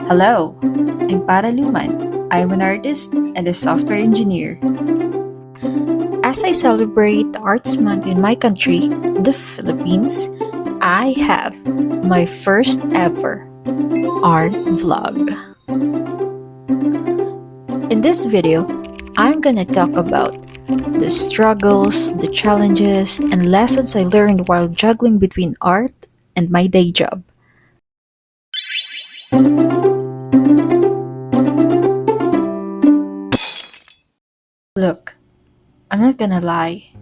Hello, I'm Paraluman. I'm an artist and a software engineer. As I celebrate Arts Month in my country, the Philippines, I have my first ever art vlog. In this video, I'm gonna talk about the struggles, the challenges, and lessons I learned while juggling between art and my day job. Look, I'm not gonna lie.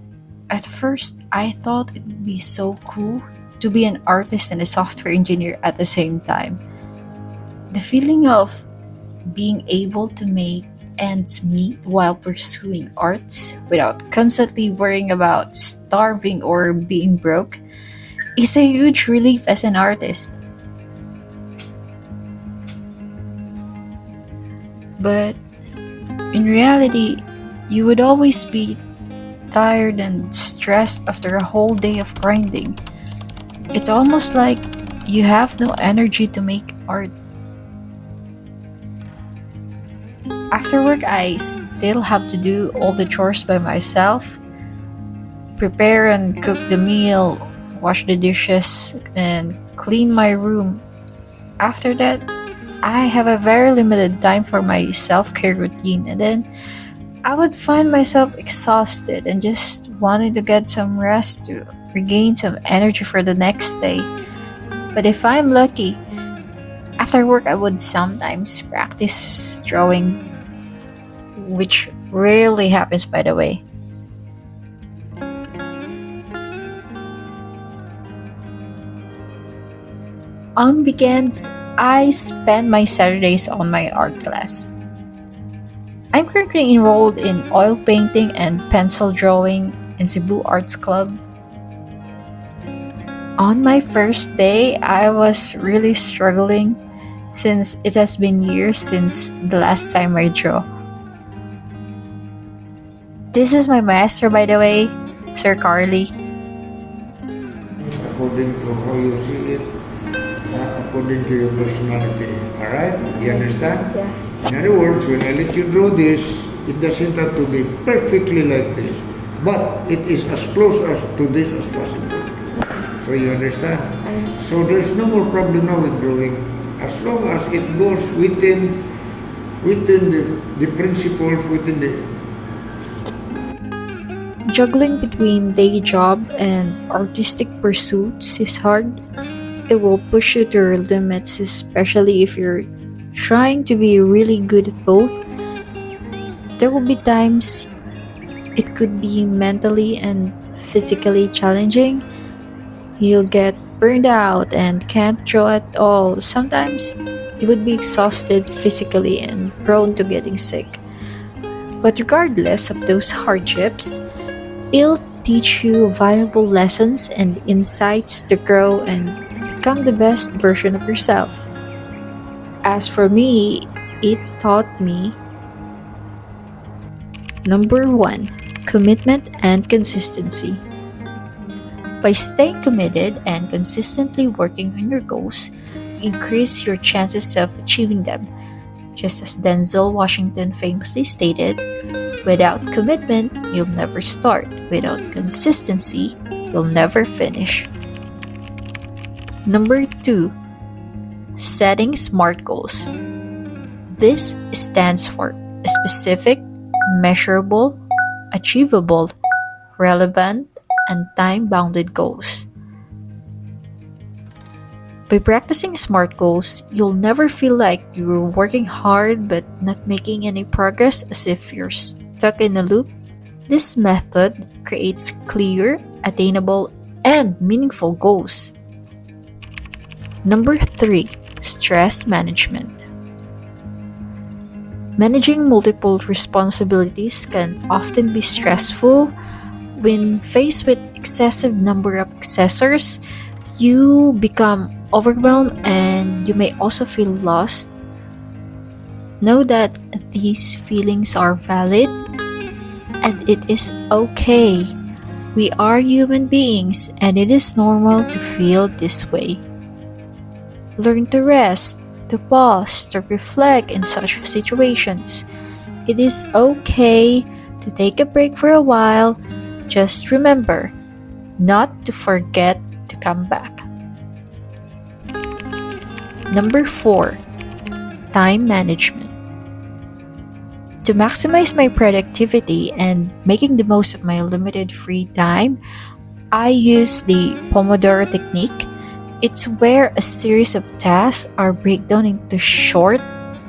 At first, I thought it would be so cool to be an artist and a software engineer at the same time. The feeling of being able to make ends meet while pursuing arts without constantly worrying about starving or being broke is a huge relief as an artist. But in reality, you would always be tired and stressed after a whole day of grinding. It's almost like you have no energy to make art. After work, I still have to do all the chores by myself, prepare and cook the meal, wash the dishes, and clean my room. After that, I have a very limited time for my self-care routine, and then I would find myself exhausted and just wanting to get some rest to regain some energy for the next day. But if I'm lucky, after work I would sometimes practice drawing, which rarely happens by the way. On weekends, I spend my Saturdays on my art class. I'm currently enrolled in oil painting and pencil drawing in Cebu Arts Club. On my first day, I was really struggling since it has been years since the last time I drew. This is my master, by the way, Sir Carly. According to how you see it, according to your personality. Alright? You understand? Yeah. In other words, when I let you draw this, it doesn't have to be perfectly like this. But it is as close as to this as possible. So you understand? So there's no more problem now with drawing. As long as it goes within the principles, within the... Juggling between day job and artistic pursuits is hard. It will push you to your limits, especially if you're trying to be really good at both. There will be times it could be mentally and physically challenging. You'll get burned out and can't draw at all. Sometimes you would be exhausted physically and prone to getting sick. But regardless of those hardships, it'll teach you valuable lessons and insights to grow and become the best version of yourself. As for me, it taught me number 1, commitment and consistency. By staying committed and consistently working on your goals, you increase your chances of achieving them. Just as Denzel Washington famously stated, without commitment, you'll never start. Without consistency, you'll never finish. Number 2, setting SMART goals. This stands for specific, measurable, achievable, relevant, and time-bounded goals. By practicing SMART goals, you'll never feel like you're working hard but not making any progress, as if you're stuck in a loop. This method creates clear, attainable, and meaningful goals. Number 3, stress management. Managing multiple responsibilities can often be stressful. When faced with excessive number of accessors, you become overwhelmed and you may also feel lost. Know that these feelings are valid and it is okay. We are human beings and it is normal to feel this way. Learn to rest, to pause, to reflect in such situations. It is okay to take a break for a while. Just remember not to forget to come back. Number 4, time management. To maximize my productivity and making the most of my limited free time, I use the Pomodoro technique. It's where a series of tasks are breakdown into short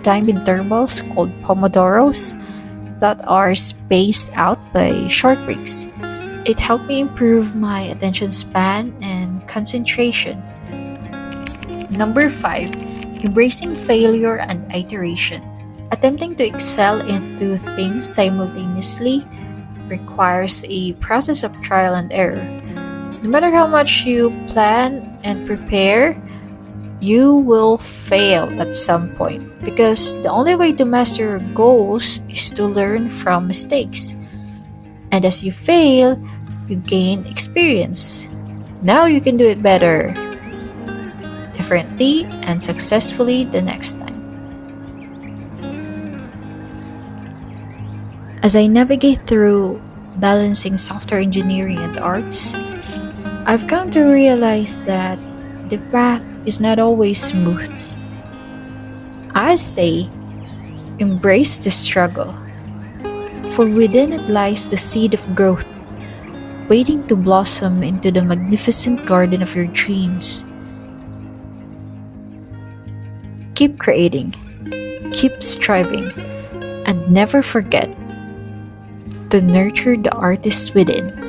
time intervals called Pomodoros that are spaced out by short breaks. It helped me improve my attention span and concentration. Number 5, embracing failure and iteration. Attempting to excel in two things simultaneously requires a process of trial and error. No matter how much you plan and prepare, you will fail at some point because the only way to master your goals is to learn from mistakes. And as you fail, you gain experience. Now you can do it better, differently, and successfully the next time. As I navigate through balancing software engineering and arts, I've come to realize that the path is not always smooth. I say, embrace the struggle, for within it lies the seed of growth, waiting to blossom into the magnificent garden of your dreams. Keep creating, keep striving, and never forget to nurture the artist within.